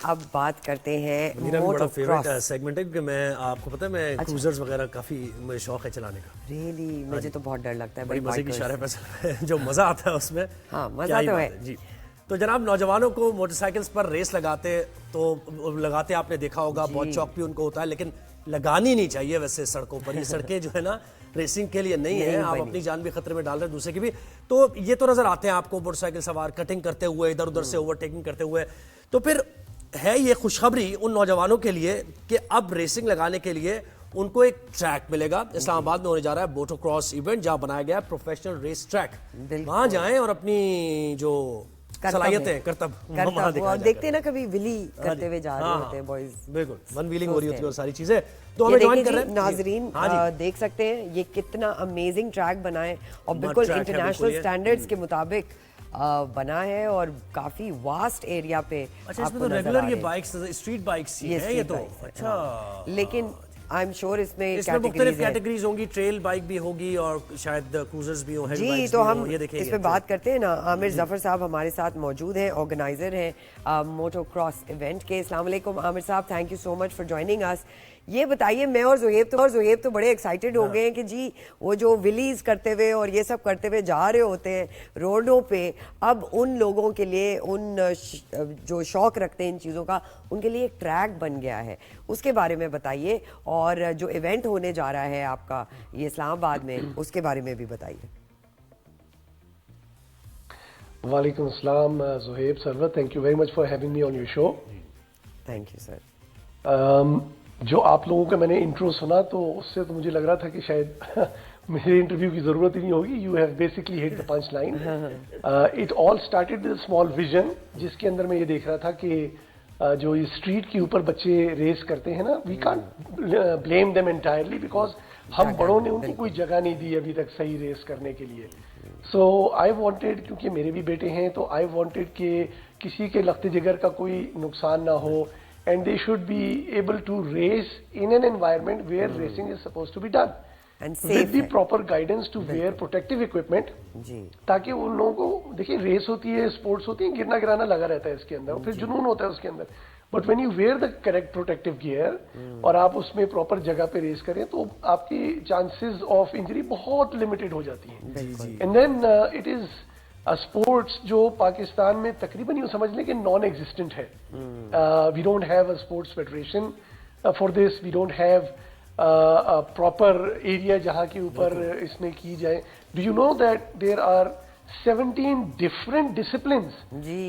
اب بات کرتے ہیں میرا بھی بڑا فیوریٹ سیگمنٹ ہے کیونکہ میں آپ کو پتہ ہے میں کروزرز وغیرہ کافی مجھے شوق ہے چلانے کا. ریئلی مجھے تو بہت ڈر لگتا ہے. بڑی مزے کی شرح پہ جو مزہ آتا ہے اس میں. ہاں مزہ تو ہے جی. تو جناب نوجوانوں کو موٹر سائیکلز پر ریس لگاتے آپ نے دیکھا ہوگا, بہت شوق بھی ان کو ہوتا ہے, لیکن لگانی نہیں چاہیے ویسے سڑکوں پر. یہ سڑکیں جو ہے نا ریسنگ کے لیے نہیں ہے, آپ اپنی جان بھی خطرے میں ڈال رہے ہیں دوسرے کی بھی. تو یہ تو نظر آتے ہیں آپ کو موٹر سائیکل سوار کٹنگ کرتے ہوئے, ادھر ادھر سے اوورٹیکنگ کرتے ہوئے. تو پھر ہے یہ خوشخبری ان نوجوانوں کے لیے کہ اب ریسنگ لگانے کے لیے ان کو ایک ٹریک ملے گا. اسلام آباد میں ہونے جا رہا ہے موٹو کراس ایونٹ, جہاں بنایا گیا ہے پروفیشنل ریس ٹریک. وہاں جائیں اور اپنی جو صلاحیتیں کرتب دیکھتے ہیں نا, کبھی ویلی کرتے ہوئے جا رہے ہوتے ہیں بوائز. بالکل ون ویلنگ ہو رہی ہوتی ہے اور ساری چیزیں. تو ہمیں جوائن کر رہے ہیں ناظرین, دیکھ سکتے ہیں یہ کتنا امیزنگ ٹریک بنا ہے اور بالکل انٹرنیشنل سٹینڈرڈز کے مطابق بنا ہے اور کافی واسٹ ایریا پہ. اچھا اس میں تو ریگولر یہ بائکس اسٹریٹ بائکس ہی ہیں یہ تو. اچھا لیکن آئی ایم شیور اس میں مختلف کیٹیگریز ہوں گی, ٹریل بائک بھی ہوگی اور شاید کروزرز بھی ہوں. جی تو ہم اس پہ بات کرتے ہیں نا. عامر ظفر صاحب ہمارے ساتھ موجود ہیں, آرگنائزر ہیں موٹو کراس ایونٹ کے. السلام علیکم عامر صاحب, thank you so much for joining us. یہ بتائیے, میں اور زہیب تو بڑے ایکسائٹیڈ ہو گئے ہیں کہ جی وہ جو ویلیز کرتے ہوئے اور یہ سب کرتے ہوئے جا رہے ہوتے ہیں روڈوں پہ, اب ان لوگوں کے لیے, ان جو شوق رکھتے ہیں ان چیزوں کا, ان کے لیے ایک ٹریک بن گیا ہے. اس کے بارے میں بتائیے, اور جو ایونٹ ہونے جا رہا ہے آپ کا یہ اسلام آباد میں, اس کے بارے میں بھی بتائیے. وعلیکم السلام Zohaib Sarwar, thank you very much for having me on your show. Thank you sir. جو آپ لوگوں کا میں نے انٹرو سنا تو اس سے تو مجھے لگ رہا تھا کہ شاید میرے انٹرویو کی ضرورت ہی نہیں ہوگی. You have basically hit the punch line. It all started with small vision, جس کے اندر میں یہ دیکھ رہا تھا کہ جو اسٹریٹ کے اوپر بچے ریس کرتے ہیں نا, we can't blame them entirely because ہم بڑوں نے ان کو کوئی جگہ نہیں دی ابھی تک صحیح ریس کرنے کے لیے. سو آئی وانٹیڈ, کیونکہ میرے بھی بیٹے ہیں, تو آئی وانٹیڈ کہ کسی کے لخت جگر کا کوئی نقصان نہ ہو, and they should be able to race in an environment where racing is supposed to be done and with the proper guidance to wear protective equipment, تاکہ ان لوگوں کو دیکھیں ریس ہوتی ہے, اسپورٹس ہوتی ہے, گرنا گرانا لگا رہتا ہے اس کے اندر, اور پھر جنون ہوتا ہے اس کے اندر. But when you wear the correct protective gear اور آپ اس میں پراپر جگہ پہ ریس کریں تو آپ کی چانسز آف انجری بہت لمیٹڈ ہو جاتی ہیں. And then it is sports جو پاکستان میں تقریباً یوں سمجھ لیں کہ نان ایگزسٹنٹ ہے. We don't have a sports federation for this, we don't have proper area جہاں کے اوپر اس میں کی جائے. Do you know that there are 17 different disciplines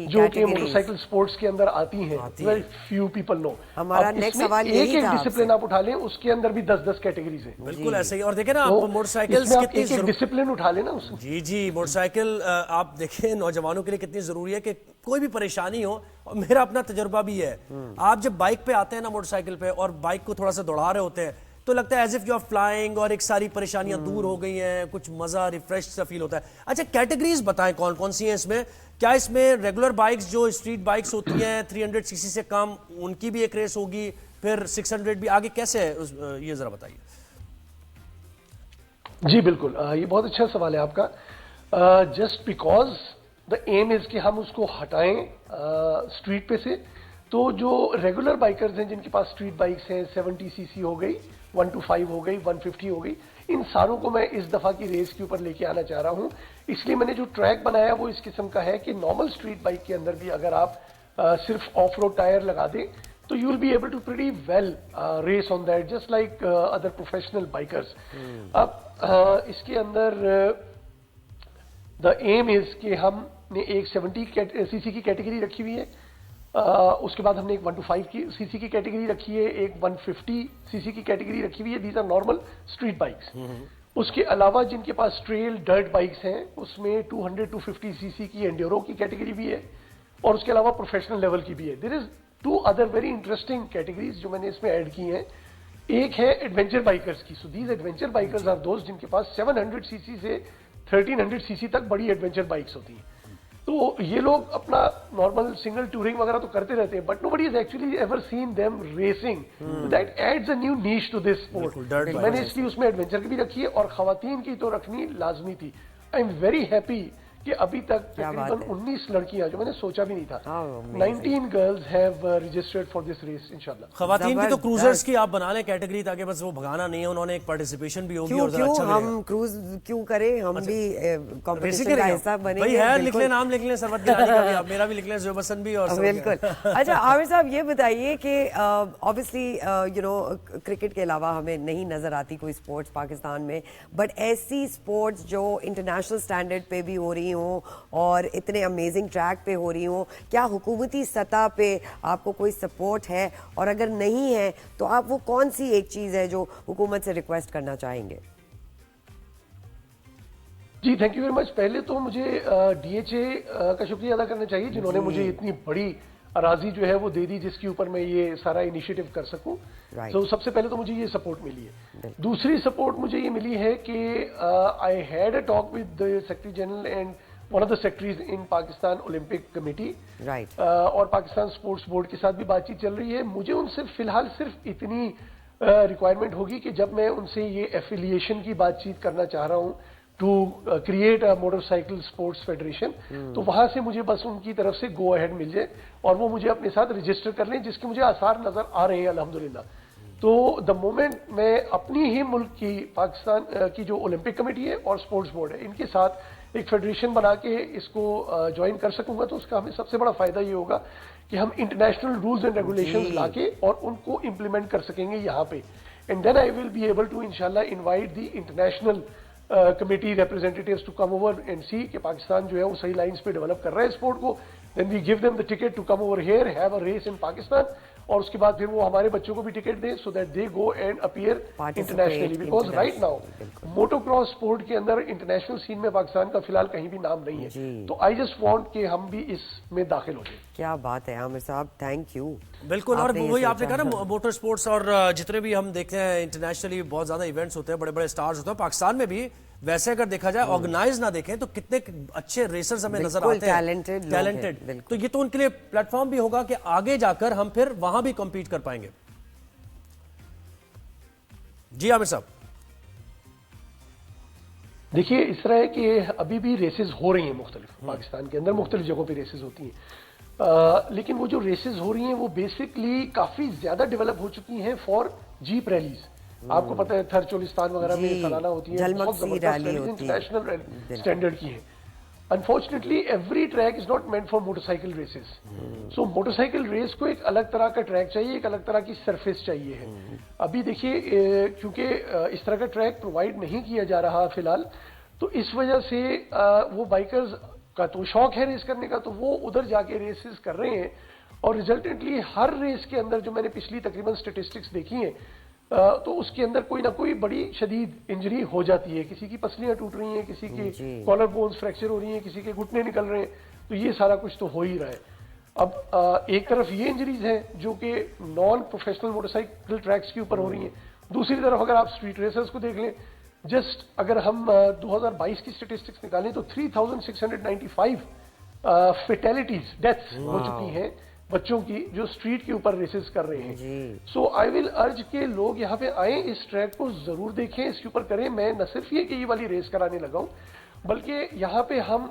جو کہ موٹر سائیکل اسپورٹس کے اندر آتی ہیں. Very few people know. ایک ڈسپلن آپ اٹھا لیں, اس کے اندر بھی 10 کیٹیگریز ہیں. بالکل ایسے ہی. اور دیکھیں نا آپ موٹر سائیکل ایک ڈسپلن اٹھا لیں نا اس. جی موٹر سائیکل آپ دیکھیں نوجوانوں کے لیے کتنی ضروری ہے کہ کوئی بھی پریشانی ہو, اور میرا اپنا تجربہ بھی ہے, آپ جب بائک پہ آتے ہیں نا موٹر سائیکل پہ اور بائک کو تھوڑا سا دوڑا رہے ہوتے ہیں تو لگتا ہے as if you are flying, اور ایک ساری پریشانیاں دور ہو گئی ہیں, کچھ مزہ ریفریش سا فیل ہوتا ہے. اچھا کیٹیگریز بتائیں کون کون سی ہیں اس میں؟ کیا اس میں ریگولر بائکس جو اسٹریٹ بائکس ہوتی ہیں 300 cc سے کم, ان کی بھی ایک ریس ہوگی, پھر 600 بھی آگے کیسے ہے, یہ ذرا بتائیے. جی بالکل, یہ بہت اچھا سوال ہے آپ کا. جسٹ بیکاز دا ایم از کہ ہم اس کو ہٹائیں اسٹریٹ پہ سے, تو جو ریگولر بائکرز ہیں جن کے پاس اسٹریٹ بائکس ہیں 70 cc ہو گئی, 125 ہو گئی, 150 ہو گئی, ان ساروں کو میں اس دفعہ کی ریس کے اوپر لے کے آنا چاہ رہا ہوں. اس لیے میں نے جو ٹریک بنایا وہ اس قسم کا ہے کہ نارمل اسٹریٹ بائک کے اندر بھی اگر آپ صرف آف روڈ ٹائر لگا دیں تو you will be able to pretty well race on that just like other professional bikers. اب اس کے اندر دا ایم از کہ ہم نے ایک 70 cc کی کیٹیگری رکھی ہوئی ہے, اس کے بعد ہم نے ایک 125 cc کی کیٹیگری رکھی ہے, ایک 150 cc کی کیٹیگری رکھی ہوئی ہے. These are normal street bikes. اس کے علاوہ جن کے پاس ٹریل ڈرٹ بائکس ہیں اس میں 200-250 cc کی انڈیورو کی کیٹیگری بھی ہے, اور اس کے علاوہ پروفیشنل لیول کی بھی ہے. دیر از 2 other ویری انٹرسٹنگ کیٹیگریز جو میں نے اس میں ایڈ کی ہیں. ایک ہے ایڈونچر بائکرز کی. So these adventure bikers are those جن کے پاس 700 cc سے 1300 cc تک بڑی ایڈونچر بائکس ہوتی ہیں. تو یہ لوگ اپنا نارمل سنگل ٹورنگ وغیرہ تو کرتے رہتے ہیں, but nobody has actually ever seen them racing. That adds a new niche to this sport. میں نے اس لیے اس میں ایڈونچر کی بھی رکھی ہے, اور خواتین کی تو رکھنی لازمی تھی. آئی ایم ویری ہیپی کہ ابھی تک تقریباً 19 لڑکیاں جو میں نے سوچا بھی نہیں تھا, Oh, 19 girls have registered for this race انشاءاللہ. خواتین کی تو کروزرز کی آپ بنا لیں کیٹیگری تاکہ بس وہ بھگانا نہیں ہے, انہوں نے ایک پارٹیسپیشن بھی ہوگی اور ذرا اچھا بھی ہم کروز کیوں کریں, ہم بھی کمپٹیشن کا حصہ بنیں بھائی گے. ہے, لکھ لیں نام, لکھ لیں سرمت گیلانی کا بھی, آپ میرا بھی لکھ لیں, زویب حسن بھی, اور بالکل. اچھا عامر صاحب یہ بتائیے کہ obviously you know کرکٹ کے علاوہ ہمیں نہیں نظر آتی کوئی اسپورٹس پاکستان میں, بٹ ایسی اسپورٹس جو انٹرنیشنل اسٹینڈرڈ پہ بھی ہو رہی ہوں اور اتنے امیزنگ ٹریک پہ ہو رہی ہوں, کیا حکومتی سطح پہ آپ کو کوئی سپورٹ ہے, اور اگر نہیں ہے تو آپ وہ کون سی ایک چیز ہے جو حکومت سے ریکویسٹ کرنا چاہیں گے؟ جی تھینک یو ویری مچ. پہلے تو مجھے ڈی ایچ اے کا شکریہ ادا کرنا چاہیے جنہوں نے مجھے اتنی بڑی اراضی جو ہے وہ دے دی جس کے اوپر میں یہ سارا انیشیٹو کر سکوں. تو سب سے پہلے تو مجھے یہ سپورٹ ملی ہے. دوسری سپورٹ مجھے یہ ملی ہے کہ I had a talk with the secretary general and one of the secretaries in Pakistan Olympic committee, اور پاکستان اسپورٹس بورڈ کے ساتھ بھی بات چیت چل رہی ہے. مجھے ان سے فی الحال صرف اتنی ریکوائرمنٹ ہوگی کہ جب میں ان سے یہ ایفیلیشن کی بات چیت کرنا چاہ رہا ہوں to create a motorcycle sports federation, تو وہاں سے مجھے بس ان کی طرف سے گو اہیڈ مل جائے اور وہ مجھے اپنے ساتھ رجسٹر کر لیں, جس کے مجھے آثار نظر آ رہے ہیں الحمدللہ. تو دا مومنٹ میں اپنی ہی ملک کی پاکستان کی جو اولمپک کمیٹی ہے اور اسپورٹس بورڈ ہے ان کے ساتھ ایک فیڈریشن بنا کے اس کو جوائن کر سکوں گا, تو اس کا ہمیں سب سے بڑا فائدہ یہ ہوگا کہ ہم انٹرنیشنل رولز اینڈ ریگولیشنز لا کے اور ان کو امپلیمنٹ کر سکیں گے یہاں پہ. And then I will be able to انشاءاللہ invite the international committee representatives to come over and see کہ پاکستان جو ہے وہ صحیح لائنز پہ ڈیولپ کر رہا ہے اسپورٹ کو. Then we gave them the ticket to come over here, have a race in Pakistan, اور اس کے بعد پھر وہ ہمارے بچوں کو بھی ٹکٹ دیں so that they go and appear internationally, because right now motocross sport کے اندر انٹرنیشنل سین میں پاکستان کا فی الحال کہیں بھی نام نہیں ہے. تو آئی جسٹ وانٹ کہ ہم بھی اس میں داخل ہو جائیں. کیا بات ہے عامر صاحب, تھینک یو. بالکل, اور وہی آپ نے کہا نا موٹر اسپورٹس, اور جتنے بھی ہم دیکھتے ہیں انٹرنیشنلی بہت زیادہ ایونٹس ہوتے ہیں, بڑے بڑے اسٹارز ہوتے ہیں, پاکستان میں بھی ویسے اگر دیکھا جائے آرگنائز نہ دیکھیں تو کتنے اچھے ریسرز ہمیں نظر آتے ہیں, ٹیلنٹڈ. تو یہ تو ان کے لیے پلیٹ فارم بھی ہوگا کہ آگے جا کر ہم پھر وہاں بھی کمپیٹ کر پائیں گے. جی عامر صاحب. دیکھیے اس طرح ہے کہ ابھی بھی ریسز ہو رہی ہیں مختلف, پاکستان کے اندر مختلف جگہوں پہ ریسز ہوتی ہیں, لیکن وہ جو ریسز ہو رہی ہیں وہ بیسکلی کافی زیادہ ڈیولپ ہو چکی ہیں فار جیپ ریلیز. آپ کو پتہ ہے تھر چولستان وغیرہ میں سالانہ ہوتی ہیں, بہت زبردست انٹرنیشنل اسٹینڈرڈ کی ہیں. Unfortunately every track is not meant for motorcycle races. So motorcycle race کو ایک الگ طرح کا ٹریک چاہیے, ایک الگ طرح کی سرفیس چاہیے ہے. ابھی دیکھیے کیونکہ اس طرح کا ٹریک پرووائڈ نہیں کیا جا رہا فی الحال, تو اس وجہ سے وہ بائکرز کا تو شوق ہے ریس کرنے کا, تو وہ ادھر جا کے ریسز کر رہے ہیں, اور ریزلٹنٹلی ہر ریس کے اندر جو میں نے پچھلی تقریباً اسٹیٹسٹکس دیکھی ہیں تو اس کے اندر کوئی نہ کوئی بڑی شدید انجری ہو جاتی ہے. کسی کی پسلیاں ٹوٹ رہی ہیں, کسی کی کالر بونز فریکچر ہو رہی ہیں, کسی کے گھٹنے نکل رہے ہیں, تو یہ سارا کچھ تو ہو ہی رہا ہے. اب ایک طرف یہ انجریز ہیں جو کہ non professional motorcycle tracks کے اوپر ہو رہی ہیں, دوسری طرف اگر آپ اسٹریٹ ریسرز کو دیکھ لیں, جسٹ اگر ہم 2022 کی اسٹیٹسٹکس نکالیں تو 3695 فیٹیلٹیز ڈیتھس ہو چکی ہیں بچوں کی جو اسٹریٹ کے اوپر ریسز کر رہے ہیں. سو آئی ول ارج کہ لوگ یہاں پہ آئیں, اس ٹریک کو ضرور دیکھیں, اس کے اوپر کریں. میں نہ صرف یہ کہ یہ والی ریس کرانے لگا ہوں, بلکہ یہاں پہ ہم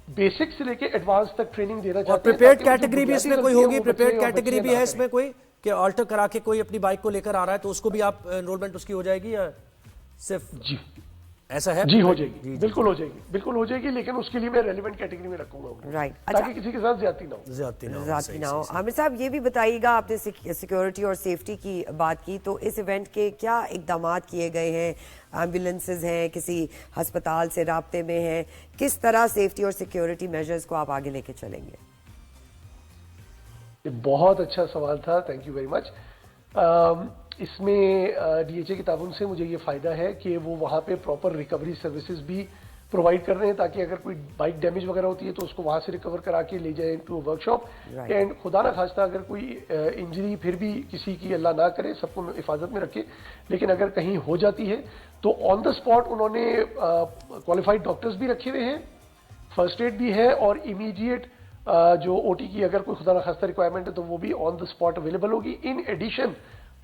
بیسک سے لے کے ایڈوانس تک ٹریننگ دینا چاہتے ہیں. پریپیئرڈ کیٹیگری بھی اس میں کوئی ہوگی, پریپیئرڈ کیٹیگری بھی ہے اس میں کوئی کہ آلٹر کرا کے کوئی اپنی بائک کو لے کر آ رہا ہے تو اس کو بھی آپ انرولمنٹ اس کی ہو جائے گی یا صرف؟ جی ایسا ہے. جی ہو جائے گی, بالکل ہو جائے گی, بالکل ہو جائے گی, لیکن اس کے لیے میں ریلیونٹ کیٹیگری میں رکھوں گا, رائٹ, تاکہ کسی کے ساتھ زیادتی نہ ہو. عامر صاحب یہ بھی بتائیے گا, آپ نے سیکیورٹی اور سیفٹی کی بات کی, تو اس ایونٹ کے کیا اقدامات کیے گئے ہیں؟ ایمبولینسز ہیں, کسی ہسپتال سے رابطے میں ہیں, کس طرح سیفٹی اور سیکیورٹی میجرز کو آپ آگے لے کے چلیں گے؟ بہت اچھا سوال تھا, تھینک یو ویری مچ. اس میں ڈی ایچ اے کے تعاون سے مجھے یہ فائدہ ہے کہ وہ وہاں پہ پراپر ریکوری سروسز بھی پرووائڈ کر رہے ہیں, تاکہ اگر کوئی بائک ڈیمیج وغیرہ ہوتی ہے تو اس کو وہاں سے ریکور کرا کے لے جائیں ٹو ورک شاپ. اینڈ خدا نہ خواستہ اگر کوئی انجری پھر بھی کسی کی اللہ نہ کرے, سب کو حفاظت میں رکھے, لیکن اگر کہیں ہو جاتی ہے تو آن دا اسپاٹ انہوں نے کوالیفائڈ ڈاکٹرز بھی رکھے ہوئے ہیں, فرسٹ ایڈ بھی ہے, اور امیڈیٹ جو او ٹی کی اگر کوئی خدا نہ خواستہ ریکوائرمنٹ ہے تو وہ بھی آن دا اسپاٹ اویلیبل ہوگی. In addition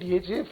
DHA